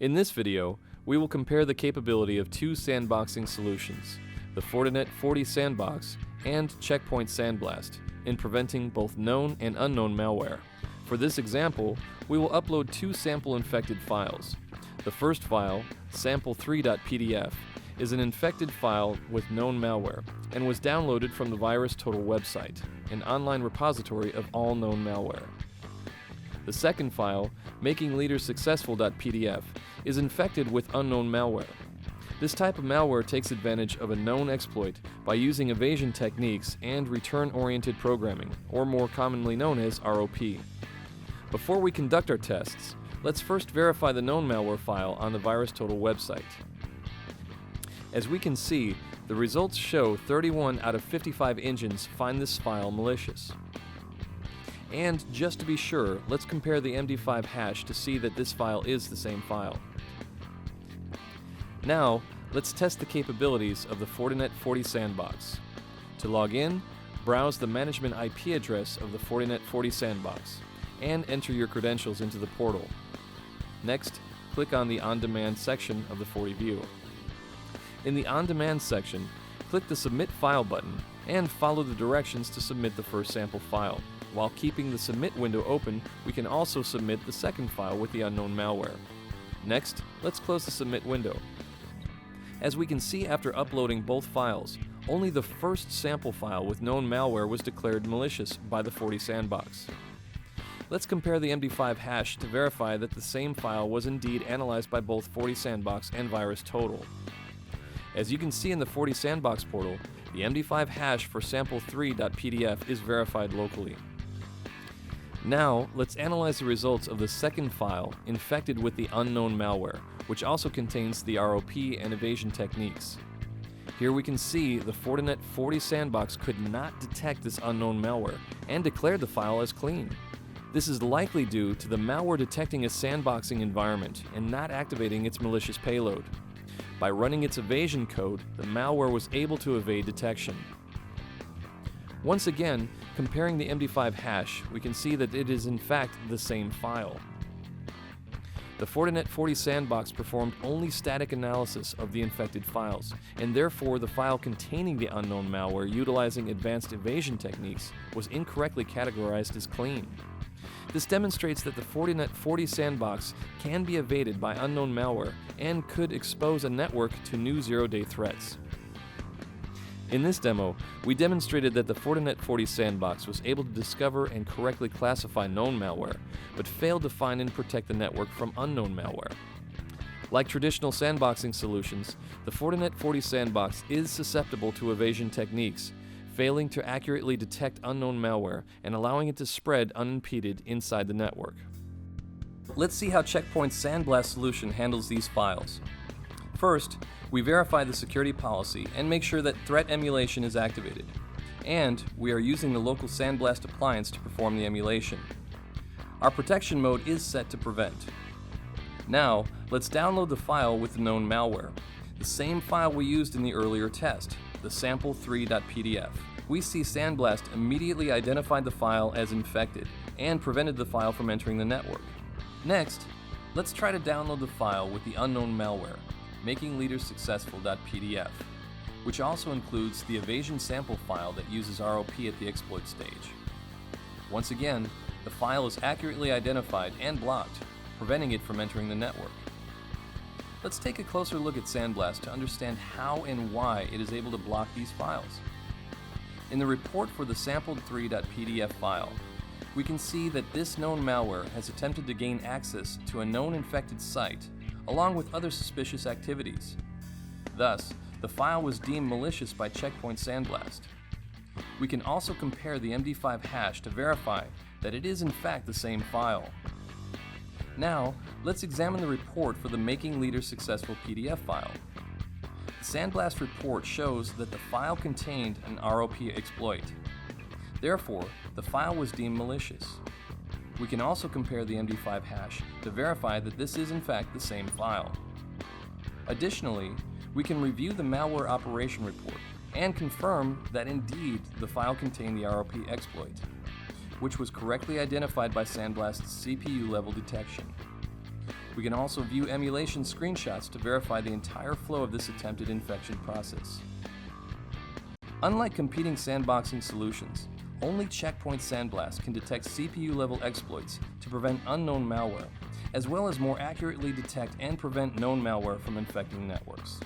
In this video, we will compare the capability of two sandboxing solutions, the Fortinet FortiSandBox and Checkpoint SandBlast, in preventing both known and unknown malware. For this example, we will upload two sample infected files. The first file, sample3.pdf, is an infected file with known malware and was downloaded from the VirusTotal website, an online repository of all known malware. The second file, makingleadersuccessful.pdf, is infected with unknown malware. This type of malware takes advantage of a known exploit by using evasion techniques and return-oriented programming, or more commonly known as ROP. Before we conduct our tests, let's first verify the known malware file on the VirusTotal website. As we can see, the results show 31 out of 55 engines find this file malicious. And just to be sure, let's compare the MD5 hash to see that this file is the same file. Now, let's test the capabilities of the Fortinet FortiSandBox. To log in, browse the management IP address of the Fortinet FortiSandBox and enter your credentials into the portal. Next, click on the On Demand section of the FortiView. In the On Demand section, click the Submit File button and follow the directions to submit the first sample file. While keeping the Submit window open, we can also submit the second file with the unknown malware. Next, let's close the Submit window. As we can see after uploading both files, only the first sample file with known malware was declared malicious by the FortiSandBox. Let's compare the MD5 hash to verify that the same file was indeed analyzed by both FortiSandBox and VirusTotal. As you can see in the FortiSandBox portal, the MD5 hash for sample3.pdf is verified locally. Now, let's analyze the results of the second file infected with the unknown malware, which also contains the ROP and evasion techniques. Here we can see the Fortinet FortiSandBox could not detect this unknown malware and declared the file as clean. This is likely due to the malware detecting a sandboxing environment and not activating its malicious payload. By running its evasion code, the malware was able to evade detection. Once again, comparing the MD5 hash, we can see that it is in fact the same file. The Fortinet FortiSandBox performed only static analysis of the infected files, and therefore the file containing the unknown malware utilizing advanced evasion techniques was incorrectly categorized as clean. This demonstrates that the Fortinet FortiSandBox can be evaded by unknown malware and could expose a network to new zero-day threats. In this demo, we demonstrated that the Fortinet FortiSandBox was able to discover and correctly classify known malware, but failed to find and protect the network from unknown malware. Like traditional sandboxing solutions, the Fortinet FortiSandBox is susceptible to evasion techniques, failing to accurately detect unknown malware and allowing it to spread unimpeded inside the network. Let's see how Checkpoint SandBlast solution handles these files. First, we verify the security policy and make sure that threat emulation is activated. And we are using the local SandBlast appliance to perform the emulation. Our protection mode is set to prevent. Now, let's download the file with the known malware, the same file we used in the earlier test, the sample3.pdf. We see SandBlast immediately identified the file as infected and prevented the file from entering the network. Next, let's try to download the file with the unknown malware, makingleadersuccessful.pdf, which also includes the evasion sample file that uses ROP at the exploit stage. Once again, the file is accurately identified and blocked, preventing it from entering the network. Let's take a closer look at SandBlast to understand how and why it is able to block these files. In the report for the sample3.pdf file, we can see that this known malware has attempted to gain access to a known infected site along with other suspicious activities. Thus, the file was deemed malicious by Checkpoint SandBlast. We can also compare the MD5 hash to verify that it is in fact the same file. Now, let's examine the report for the Making Leaders Successful PDF file. The SandBlast report shows that the file contained an ROP exploit. Therefore, the file was deemed malicious. We can also compare the MD5 hash to verify that this is in fact the same file. Additionally, we can review the malware operation report and confirm that indeed the file contained the ROP exploit, which was correctly identified by SandBlast's CPU level detection. We We can also view emulation screenshots to verify the entire flow of this attempted infection process. Unlike competing sandboxing solutions, only Checkpoint SandBlast can detect CPU-level exploits to prevent unknown malware, as well as more accurately detect and prevent known malware from infecting networks.